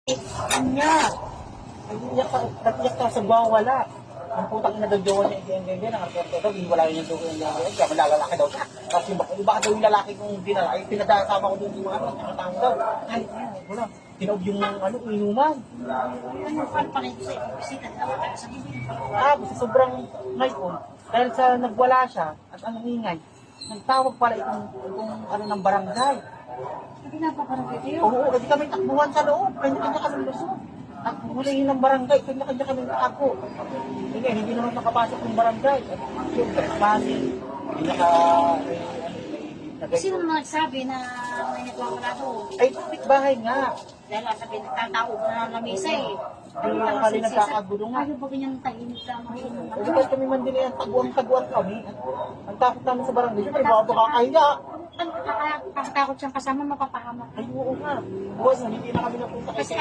Niya. Nag-iyak ka sa bawala. Ang putang ina daw jowa niya, hindi, nakakita daw, wala yung jowa niya, kaya malalalaki daw siya. Kasi baka daw yung lalaki kong dinala, ay pinadasama ko doon yung mga nakatang daw. Ay, wala, tinaob yung inuman. Ano pa rin sa bisita na sa bibig? Tapos sa sobrang ngayon, dahil sa nagwala siya, at ang ingay, nagtawag pala itong ng barangay. Hindi na pa parang kayo. Oo, kasi kami takbuhan sa loob, kanya-kanya kami lusot. At hulihin ng barangay, kanya-kanya kami nakako. Hindi naman nakapasok ng barangay. At yung trespassing, hindi Sino naman nagsabi na may nagwawala doon? ay, bahay nga. Dahil sabi, nagtatao ba na lamesa eh. Ay, kali nagkakagulo nga. Ano ba ganyan tahimik lamang yun? Kasi kahit kami man din yan, taguan kami. Ang takot namin sa barangay, siyempre, baka kakahiya. Ang takot siyang kasama, mapapahamak. Ay, oo nga. Boss, hindi na kami napunta. Kasi